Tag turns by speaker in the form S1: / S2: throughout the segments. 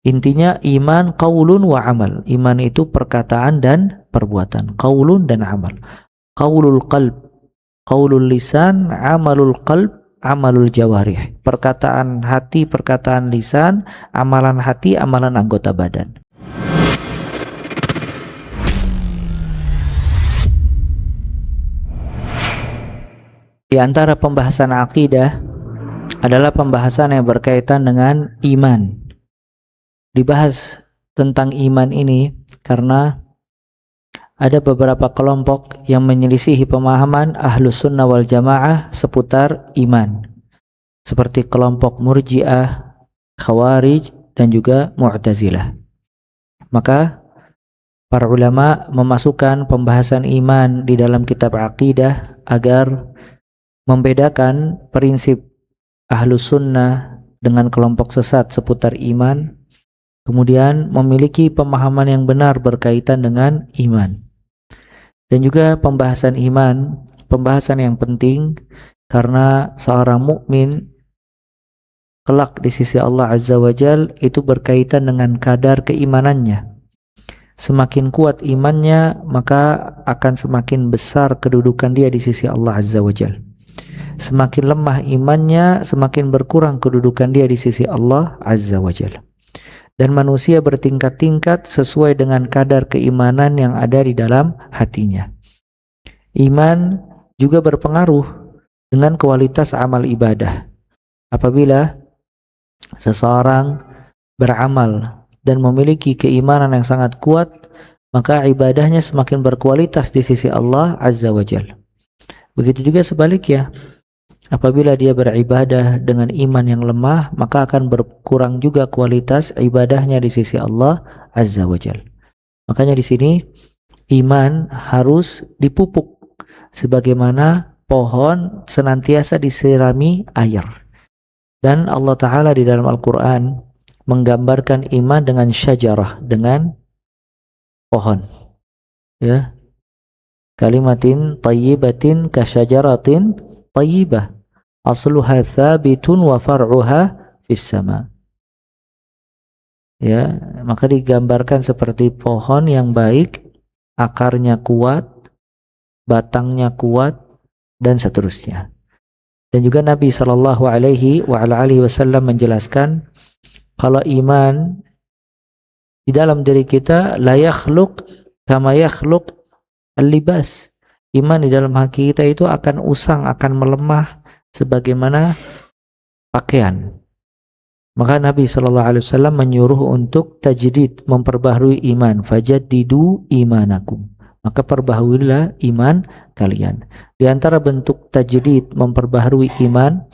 S1: Intinya iman qaulun wa amal. Iman itu perkataan dan perbuatan. Qaulun dan amal. Qaulul qalb, qaulul lisan, amalul qalb, amalul jawarih. Perkataan hati, perkataan lisan, amalan hati, amalan anggota badan. Di antara pembahasan akidah adalah pembahasan yang berkaitan dengan iman. Dibahas tentang iman ini karena ada beberapa kelompok yang menyelisihi pemahaman Ahlus Sunnah wal Jamaah seputar iman, seperti kelompok Murji'ah, Khawarij, dan juga Mu'tazilah. Maka para ulama memasukkan pembahasan iman di dalam kitab akidah agar membedakan prinsip Ahlus Sunnah dengan kelompok sesat seputar iman, kemudian memiliki pemahaman yang benar berkaitan dengan iman. Dan juga pembahasan iman, pembahasan yang penting karena seorang mukmin kelak di sisi Allah Azza wa Jal itu berkaitan dengan kadar keimanannya. Semakin kuat imannya, maka akan semakin besar kedudukan dia di sisi Allah Azza wa Jal. Semakin lemah imannya, semakin berkurang kedudukan dia di sisi Allah Azza wa Jal. Dan manusia bertingkat-tingkat sesuai dengan kadar keimanan yang ada di dalam hatinya. Iman juga berpengaruh dengan kualitas amal ibadah. Apabila seseorang beramal dan memiliki keimanan yang sangat kuat, maka ibadahnya semakin berkualitas di sisi Allah Azza wa Jalla. Begitu juga sebaliknya, apabila dia beribadah dengan iman yang lemah, maka akan berkurang juga kualitas ibadahnya di sisi Allah Azza wa Jalla. Makanya di sini iman harus dipupuk sebagaimana pohon senantiasa disirami air. Dan Allah Ta'ala di dalam Al-Quran menggambarkan iman dengan syajarah, dengan pohon. Ya. Kalimatin tayyibatin kasyajaratin tayyibah. Asluha thabitun wa far'uha fis sama. Ya, maka digambarkan seperti pohon yang baik, akarnya kuat, batangnya kuat, dan seterusnya. Dan juga Nabi sallallahu alaihi wasallam menjelaskan kalau iman di dalam diri kita la yakhluq kama yakhluq al-libas. Iman di dalam hati kita itu akan usang, akan melemah sebagaimana pakaian. Maka Nabi SAW menyuruh untuk tajdid, memperbaharui iman. Fajaddidu imanakum. Maka perbaharuilah iman kalian. Di antara bentuk tajdid, memperbaharui iman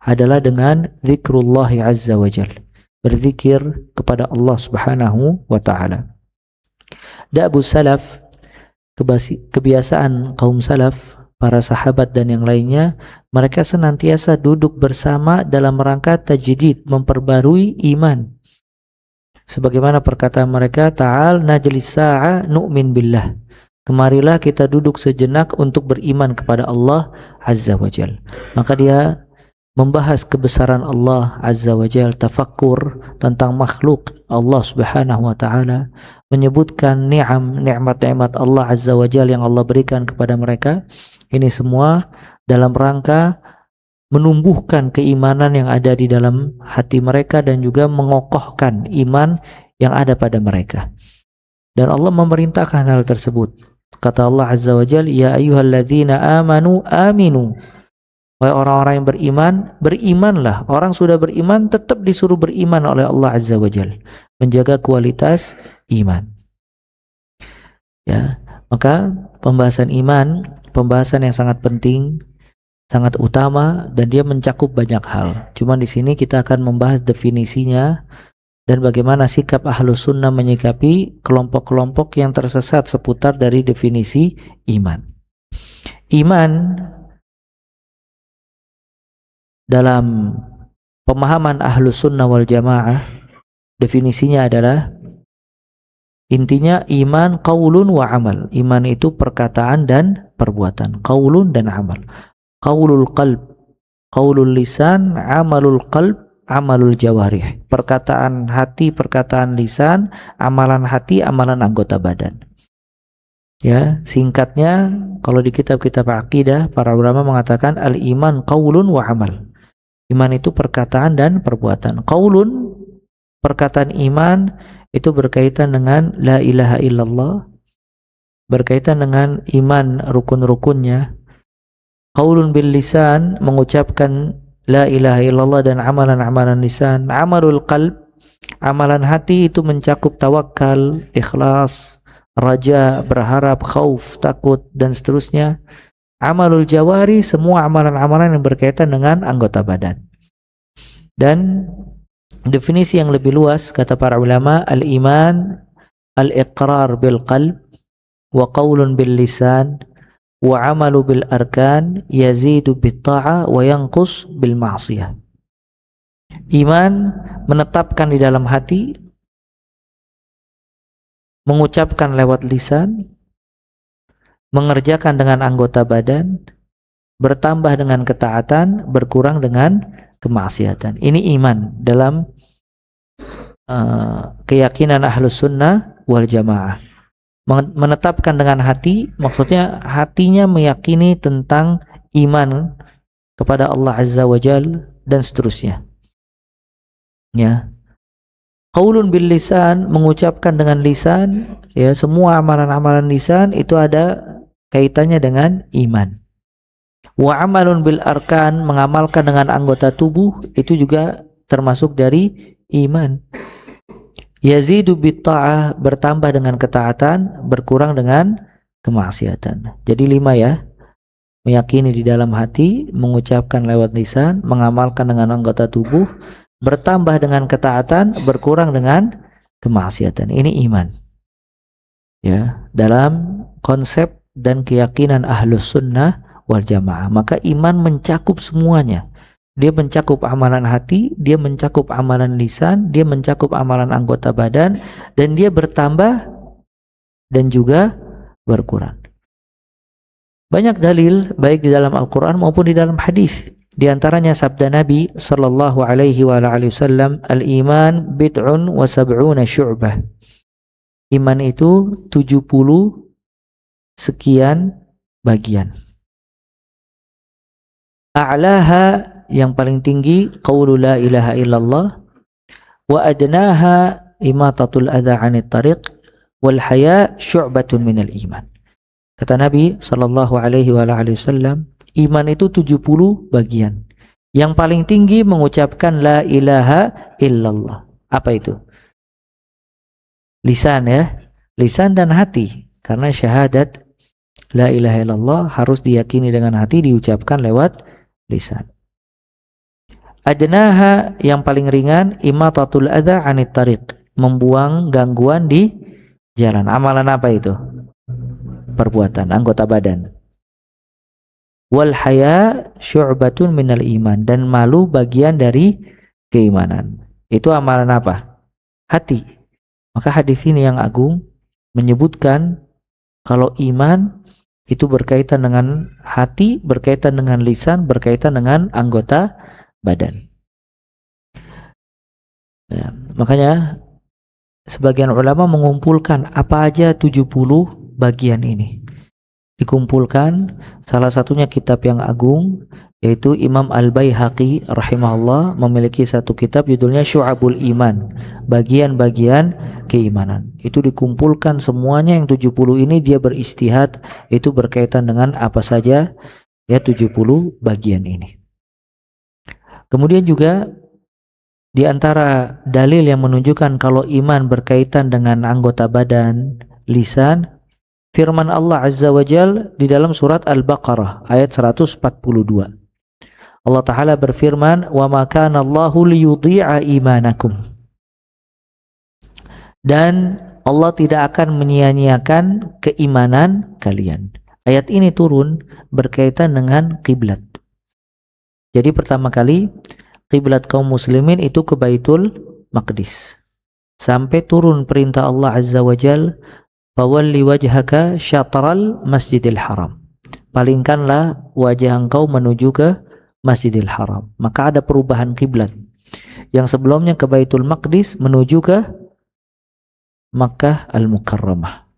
S1: adalah dengan zikrullah azza wa jalla. Berzikir kepada Allah Subhanahu wa taala. Da'bu salaf, kebiasaan kaum salaf, para sahabat dan yang lainnya, mereka senantiasa duduk bersama dalam rangka tajdid, memperbarui iman. Sebagaimana perkataan mereka, ta'al najlis sa'a nu'min billah. Kemarilah kita duduk sejenak untuk beriman kepada Allah Azza wa Jal. Maka dia membahas kebesaran Allah Azza wa Jal, tafakkur tentang makhluk Allah Subhanahu wa taala, menyebutkan nikmat-nikmat Allah Azza wa Jal yang Allah berikan kepada mereka. Ini semua dalam rangka menumbuhkan keimanan yang ada di dalam hati mereka dan juga mengokohkan iman yang ada pada mereka. Dan Allah memerintahkan hal tersebut. Kata Allah Azza wa Jal, ya ayyuhalladzina amanu aminu. Wahai orang-orang yang beriman, berimanlah. Orang sudah beriman tetap disuruh beriman oleh Allah Azza wa Jal, menjaga kualitas iman. Ya, maka pembahasan iman, pembahasan yang sangat penting, sangat utama, dan dia mencakup banyak hal. Cuman di sini kita akan membahas definisinya dan bagaimana sikap Ahlus Sunnah menyikapi kelompok-kelompok yang tersesat seputar dari definisi iman. Iman dalam pemahaman Ahlus Sunnah wal Jamaah, definisinya adalah, intinya iman qaulun wa amal. Iman itu perkataan dan perbuatan. Qaulun dan amal. Qaulul qalb, qaulul lisan, amalul qalb, amalul jawarih, perkataan hati, perkataan lisan, amalan hati, amalan anggota badan. Ya, singkatnya kalau di kitab-kitab akidah para ulama mengatakan al-iman qaulun wa amal. Iman itu perkataan dan perbuatan. Qaulun, perkataan iman itu berkaitan dengan la ilaha illallah, berkaitan dengan iman rukun-rukunnya. Qaulun bil lisan, mengucapkan la ilaha illallah dan amalan-amalan lisan. Amalul qalb, amalan hati itu mencakup tawakal, ikhlas, raja, berharap, khauf, takut, dan seterusnya. Amalul jawari, semua amalan-amalan yang berkaitan dengan anggota badan. Dan definisi yang lebih luas kata para ulama, al-iman al-iqrar bil qalb wa qaulun bil lisan wa amalu bil arkan yazidu bit ta'a wa yanqus bil ma'siyah. Iman menetapkan di dalam hati, mengucapkan lewat lisan, mengerjakan dengan anggota badan, bertambah dengan ketaatan, berkurang dengan kemaksiatan. Ini iman dalam keyakinan ahlus sunnah wal jamaah. Menetapkan dengan hati, maksudnya hatinya meyakini tentang iman kepada Allah Azza wa Jal dan seterusnya. Ya. Qaulun bil lisan, mengucapkan dengan lisan, ya, semua amalan-amalan lisan itu ada kaitannya dengan iman. Wa amalun bil arkan, mengamalkan dengan anggota tubuh, itu juga termasuk dari iman. Yazidu bit ta'ah, bertambah dengan ketaatan, berkurang dengan kemaksiatan. Jadi 5 ya. Meyakini di dalam hati, mengucapkan lewat lisan, mengamalkan dengan anggota tubuh, bertambah dengan ketaatan, berkurang dengan kemaksiatan. Ini iman. Ya, dalam konsep dan keyakinan ahlus sunnah wal jamaah. Maka iman mencakup semuanya. Dia mencakup amalan hati, dia mencakup amalan lisan, dia mencakup amalan anggota badan, dan dia bertambah dan juga berkurang. Banyak dalil baik di dalam Al-Quran maupun di dalam hadis. Di antaranya sabda Nabi sallallahu alaihi wasallam, al-iman bid'un wa sab'una syu'bah. Iman itu 70 sekian bagian. A'laha, yang paling tinggi, qaulu la ilaha illallah, wa adnaha imatatul adha 'anit tariq, wal haya syu'batun minal iman. Kata Nabi sallallahu alaihi wasallam, iman itu 70 bagian. Yang paling tinggi mengucapkan la ilaha illallah. Apa itu? Lisan ya, lisan dan hati. Karena syahadat la ilaha illallah harus diyakini dengan hati, diucapkan lewat lisan. Adnaha, yang paling ringan, imatatul adha 'anit tariq, membuang gangguan di jalan. Amalan apa itu? Perbuatan, anggota badan. Wal haya syu'batun minal iman, dan malu bagian dari keimanan. Itu amalan apa? Hati. Maka hadis ini yang agung menyebutkan kalau iman itu berkaitan dengan hati, berkaitan dengan lisan, berkaitan dengan anggota badan. Ya, makanya sebagian ulama mengumpulkan apa aja 70 bagian ini. Dikumpulkan, salah satunya kitab yang agung, yaitu Imam Al-Baihaqi rahimahullah memiliki satu kitab judulnya Syu'abul Iman, bagian-bagian keimanan. Itu dikumpulkan semuanya yang 70 ini, dia beristihad, itu berkaitan dengan apa saja ya 70 bagian ini. Kemudian juga di antara dalil yang menunjukkan kalau iman berkaitan dengan anggota badan, lisan, firman Allah Azza wa Jal di dalam surat Al-Baqarah ayat 142. Allah Ta'ala berfirman, "Wa ma kana Allahu liyudhi'a imanakum." Dan Allah tidak akan menyia-nyiakan keimanan kalian. Ayat ini turun berkaitan dengan kiblat. Jadi pertama kali kiblat kaum muslimin itu ke Baitul Maqdis. Sampai turun perintah Allah Azza wa Jal, "Fawalli wajhaka syatral Masjidil Haram." Palingkanlah wajah engkau menuju ke Masjidil Haram. Maka ada perubahan kiblat. Yang sebelumnya ke Baitul Maqdis menuju ke Makkah Al-Mukarramah.